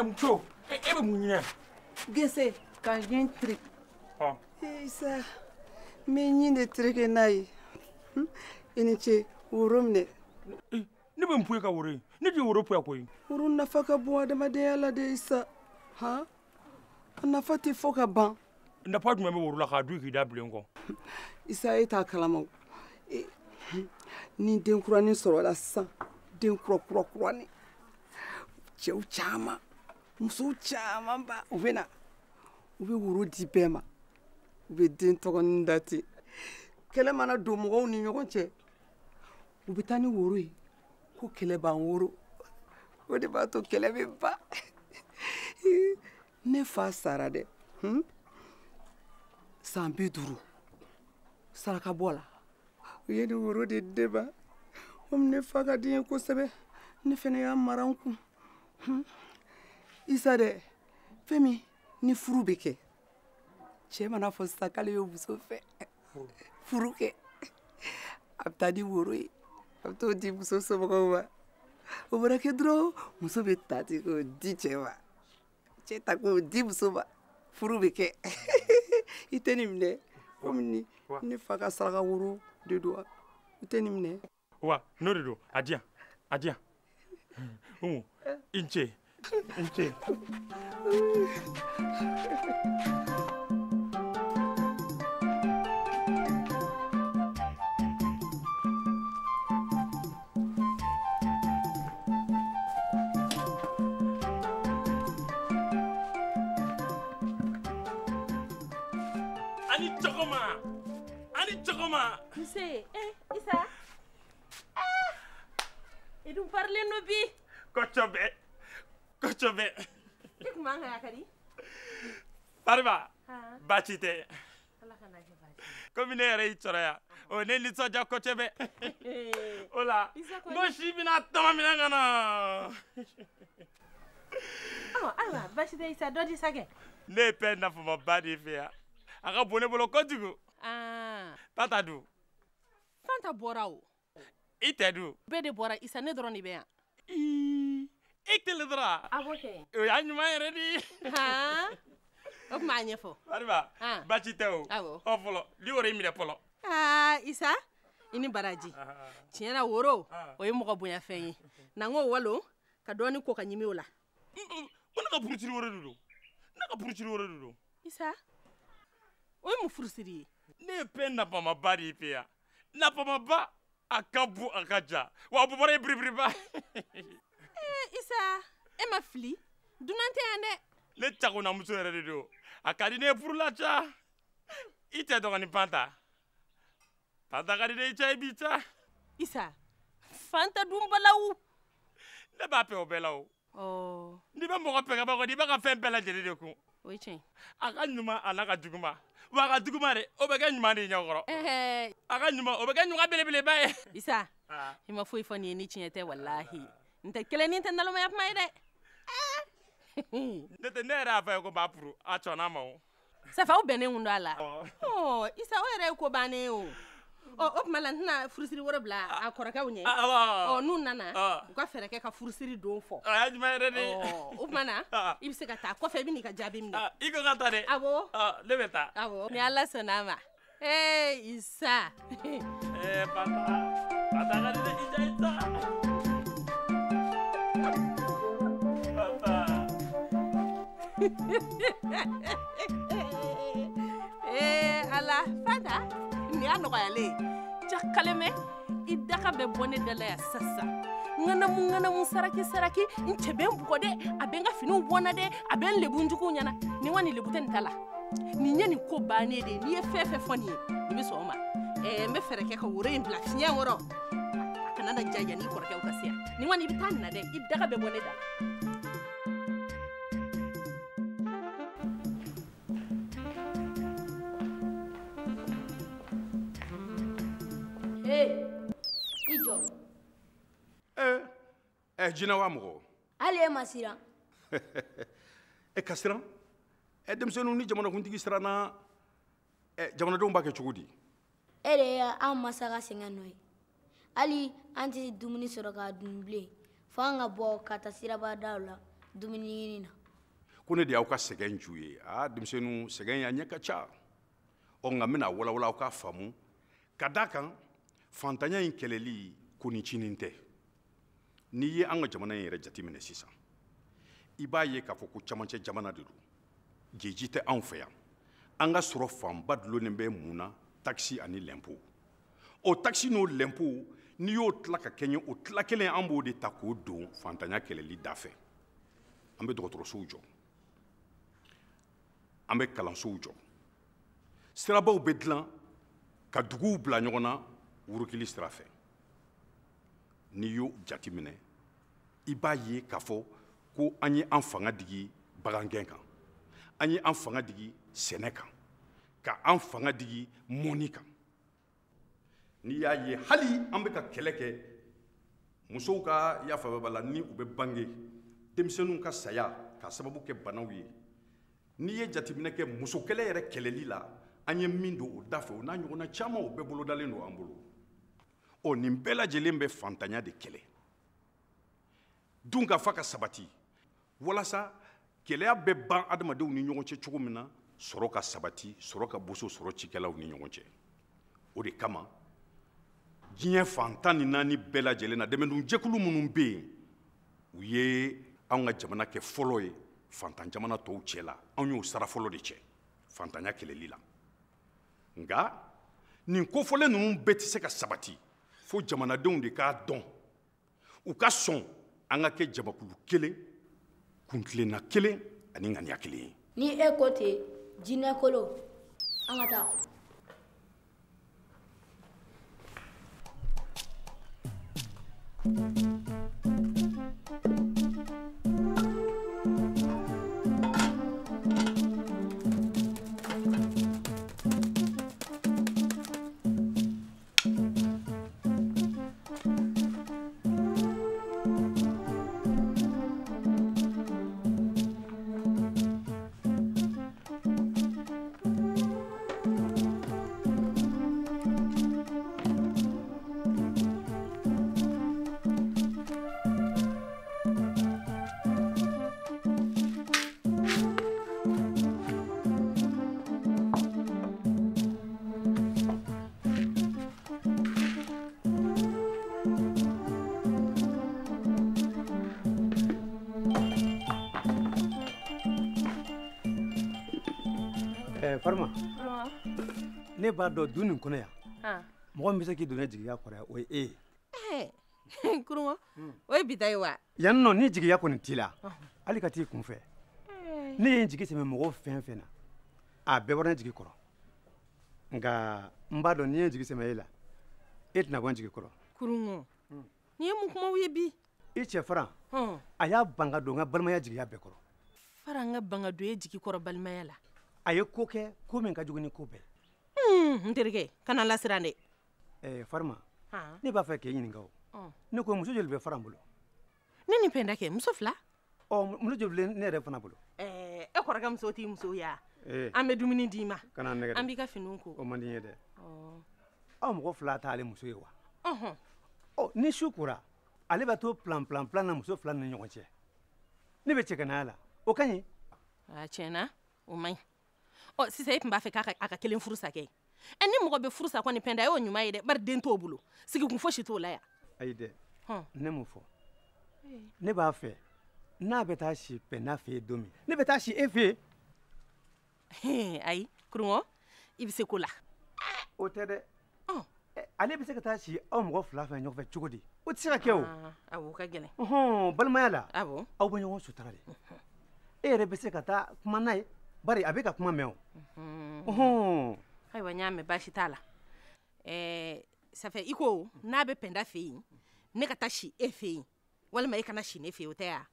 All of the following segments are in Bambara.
muso e bɛ mun ɲinɛ gese ka ɲɛ tiri Isa me ɲin de tereke n'a ye i ni ce woro minɛ ne bɛ n poyi ka woro ye ne de ye woro poya koyi woro nafa ka bon adamadenya la de Isa a nafa tɛ fɔ ka ban nafa jumɛn bɛ woro la k'a dun k'i da bilen kɔ Isa e t'a kalama o ni den kuranin sɔrɔla sisan den kuranin cɛw caman musow caman ba u bɛ woro di bɛɛ ma u bɛ den tɔgɔnin da ten kɛlɛ mana don mɔgɔw ni ɲɔgɔn cɛ u bɛ taa ni woro ye ko kɛlɛ b'an woro o de b'a to kɛlɛ bɛ ban ne fa sara dɛ san 50 saraka bɔ la u ye ni woro de di ma komi ne fa ka di n ye kosɛbɛ ne fana y'a mara n kun Isa dɛ fɛn min ni furu bɛ kɛ cɛ mana fɔ sisan k'ale ye muso fɛ furu kɛ a bɛ taa di woro ye a bɛ t'o di muso somɔgɔw ma o bɔra kɛ dɔrɔn muso bɛ ta ten k'o di cɛ ma cɛ ta k'o di muso ma furu bɛ kɛ i tɛ nin minɛ komi ne fa ka saraka woro de don i tɛ nin minɛ wa n'o de don a di yan i n ce ani sɔgɔma Nse, Isa. I dun parilen no bi. kosɛbɛ I kun man ka yakari. Fariba baasi tɛ Ala kana kɛ baasi. komi ne yɛrɛ y'i sɔrɔ yan ne nisɔndiya kosɛbɛ o la n ko si bɛna tama minɛ ka na Ayiwa baasi tɛ Isa dɔ di sa kɛ. ne ye fɛn nafamaba de fɛ yan a ka bon ne bolo kojugu Tata dun Fanta bɔra o. I tɛ dun Bɛɛ de bɔra Isa ne dɔrɔn de bɛ yan. I kelen dɔrɔn A b'o kɛ. o y'a ɲuman yɛrɛ de O tuma a ɲɛfɔ. Fariba baasi tɛ o Awɔ. fɔlɔ ni woro in minɛ fɔlɔ Isa i ni baraji tiɲɛ na woro o ye mɔgɔ bonya fɛn ye na n k'o walo ka dɔɔni ko ka ɲimi o la. ko ne ka furusiri woro de don Isa o ye mun furusiri ye. ne ye fɛn nafamaba de ye fɛ yan nafamaba a ka bon a ka ja wa a bɔra ye biribiriba Isa e ma fili dunan tɛ yan dɛ. ne cagonamuso yɛrɛ de don a ka di ne ye furula ca i tɛ dɔgɔnin Fanta ka di ne ye ca i b'i ca Isa Fanta dun balawu. ne b'a fɛ o bɛɛ la o n'i bɛ mɔgɔ fɛ ka ban kɔni i bɛ ka fɛn bɛɛ lajɛlen de kun o ye tiɲɛ. a ka ɲuman a n'a ka juguman wa a ka juguman de o bɛ kɛ ɲuman de ɲɛkɔrɔ a ka ɲuman o bɛ kɛ ɲuman belebeleba ye Isa i ma foyi fɔ nin ye ni tiɲɛ tɛ walahi n tɛ kelen ni tɛ nalomaya kuma ye dɛ. ne yɛrɛ y'a fɔ ye ko b'a furu a sɔnna ma o Safa aw bɛnnen kun don a la. Isa o yɛrɛ ye ko bannen ye o. O tuma la n tɛna furusiri wɛrɛ bila a kɔrɔkɛw ɲɛ. N'u nana u ka fɛɛrɛ kɛ ka furusiri don fɔ. a y'a ɲuman yɛrɛ de O tuma na i bɛ se ka taa kɔfɛ i bɛ n'i ka jaabi minɛ. i ko ka taa dɛ Awɔ. ne bɛ taa Awɔ ni Ala sɔnna a ma. Isa. Fanta ka di dɛ i ja Ala Fanta nin y'a nɔgɔyalen jakaleme i daga bɛ bɔ ne da la yan sisan ŋanamu saraki n cɛ bɛ n bugɔ dɛ a bɛ n ka finiw bɔ n na dɛ a bɛ n lebu n juguw ɲɛna nin kɔni lebu tɛ nin ta la nin ye nin ko bannen de ye n'i ye fɛn fɛn fɔ nin ye i bɛ sɔn o ma n bɛ fɛɛrɛ kɛ ka woro in bila fiɲɛ kɔrɔ a kana na ja yanni i kɔrɔkɛw ka se yan nin kɔni i bɛ taa nin na dɛ i daga bɛ bɔ ne da la. I jɔ. jinɛ wa mɔgɔ hali e ma siran. e ka siran denmisɛnninw ni jamanakuntigi siranna jamanadenw b'a kɛ cogo di e de ye an masa ka sɛgɛn nɔ ye hali an tɛ dumuni sɔrɔ k'a dun bilen fo an ka bɔ ka taa sirabadaw la dumuni ɲini na. ko ne de y'aw ka sɛgɛn ju ye denmisɛnninw sɛgɛn y'a ɲɛ ka ca nka n bɛna walawala aw k'a faamu ka d'a kan fantanya in kɛlɛli ko ni cinin tɛ n'i ye an ka jamana in yɛrɛ jateminɛ sisan i b'a ye k'a fɔ ko camancɛ jamana de don jeji tɛ anw fɛ yan an ka sɔrɔ fanba dulonnen bɛ mun na takisi ani lɛnpo o takisi n'o lɛnpo n'i y'o tila ka kɛ ɲe o tila kelen an b'o de ta k'o don fantanya kɛlɛli da fɛ an bɛ dɔgɔtɔrɔsow jɔ an bɛ kalansow jɔ sirabaw bɛ dilan ka duguw bila ɲɔgɔn na wurukili sira fɛ n'i y'o jateminɛ i b'a ye k'a fɔ ko an ye an fanga digi bagangɛn kan an ye an fanga digi sɛnɛ kan ka an fanga digi mɔni kan n'i y'a ye hali an bɛ ka kɛlɛ kɛ musow ka yafa b'a la ni u bɛ bange denmisɛnninw ka saya ka sababu kɛ banaw ye n'i ye jateminɛ kɛ muso kɛlɛ yɛrɛ kɛlɛli la an ye min don o da fɛ o n'a ɲɔgɔnna caman o bɛɛ bolodalen don an bolo nin bɛɛ lajɛlen bɛ fantanya de kɛlɛ dun ka fa ka sabati walasa kɛlɛya bɛ ban adamadenw ni ɲɔgɔn cɛ cogo min na sɔrɔ ka sabati sɔrɔ ka boso sɔrɔ cikɛlaw ni ɲɔgɔn cɛ o de kama diɲɛ fantan ni naani bɛɛ lajɛlen na dɛmɛdunjɛkulu minnu bɛ yen u ye anw ka jamana kɛ fɔlɔ ye fantan jamana tɔw cɛ la anw y'o sara fɔlɔ de cɛ fantanya kɛlɛli la nka nin kofɔlen ninnu bɛɛ tɛ se ka sabati fo jamanadenw de k'a dɔn u ka sɔn an ka kɛ jamakulu kelen kuntilenna kelen ani ŋaniya kelen ye Ni e ko ten jinɛ kolo an ka taa. Farma ne b'a dɔn du nin kɔnɔ yan mɔgɔ min bɛ se k'i don ne jigiya kɔrɔ o ye e ye. Kurungo o ye bita ye wa. yan nɔ ni jigiya kɔni t'i la hali ka t'i kunfɛ ne ye n jigi sɛmɛ mɔgɔ fɛn fɛn na a bɛɛ bɔra ne jigi kɔrɔ nka n b'a dɔn n'i ye n jigi sɛmɛ e la e tɛna bɔ n jigi kɔrɔ. Kurungo nin ye mun kumaw ye bi. i cɛ Faran a y'a ban ka don n ka balimaya jigiya bɛɛ kɔrɔ. Faran ka ban ka don e jigi kɔrɔ balimaya la. a ye ko kɛ ko min ka jugu ni ko bɛɛ. N terikɛ kana lasiran dɛ. Farma ne b'a fɛ k'e ɲininka o ne ko muso joli bɛ Faran bolo. ne ni Pɛnda kɛ muso fila. muso joli bɛ ne yɛrɛ fana bolo. e kɔrɔkɛ muso t'i muso ya an bɛ dumuni d'i ma kana nɛgɛ an b'i ka finiw ko. o man di n ye dɛ. aw mɔgɔ fila t'ale muso ye wa. ni su kora ale bɛ to plan na muso fila ni ɲɔgɔn cɛ ne bɛ cɛganaya la o ka ɲi. tiɲɛna o man ɲi. sisan e tun b'a fɛ k'a ka kelen furu sa kɛ ni mɔgɔ bɛ furu sa kɔni Pɛnda y'o ɲuman ye dɛ bari den t'o bolo sigikun fosi t'o la yan. ayi dɛ ne m'o fɔ ne b'a fɛ n'a bɛ taa si Pɛnda fɛ yen don min ne bɛ taa si e fɛ yen. ayi Kurungo i bɛ se ko la. o tɛ dɛ ale bɛ se ka taa si aw mɔgɔ fila fɛ ɲɔgɔn fɛ cogo di o tɛ se ka kɛ o. awɔ o ka gɛlɛn. balimaya la aw bɛ ɲɔgɔn sutura de e yɛrɛ bɛ se ka taa kuma n'a ye bari a bɛ ka kuma mɛn o. ayiwa n y'a mɛn baasi t'a la safɛ i ko n'a bɛ Pɛnda fɛ yen ne ka taa si e fɛ yen walima e kana si ne fɛ yen o tɛ ya.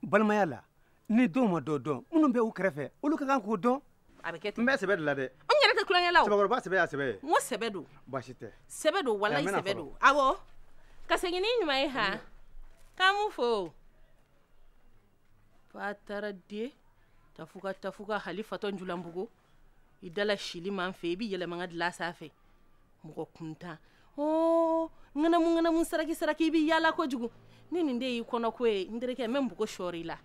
balimaya la ni dɔw ma dɔ dɔn minnu bɛ u kɛrɛfɛ olu ka kan k'o dɔn. a bɛ kɛ ten n bɛ sɛbɛ de la dɛ. n yɛrɛ tɛ tulonkɛ la o. cɛbakɔrɔba sɛbɛ y'a sɛbɛ ye. n ko sɛbɛ don. baasi tɛ. sɛbɛ don walayi sɛbɛ don awɔ ka segin ni ɲuman ye han k'an m'u fo. fa taara den tafuka hali fatɔ njulanbugu i dala sili man fɛ i bɛ yɛlɛma n ka dilan sanfɛ mɔgɔ kuntan ŋanamu saraki i bɛ yaala kojugu ni nin de y'i kɔnɔ ko ye n terikɛ n bɛ npogo sɔɔri i la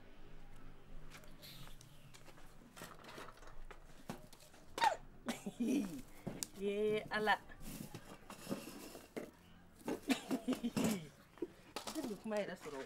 Ye ala. Tadi kuma yɛrɛ sɔrɔ.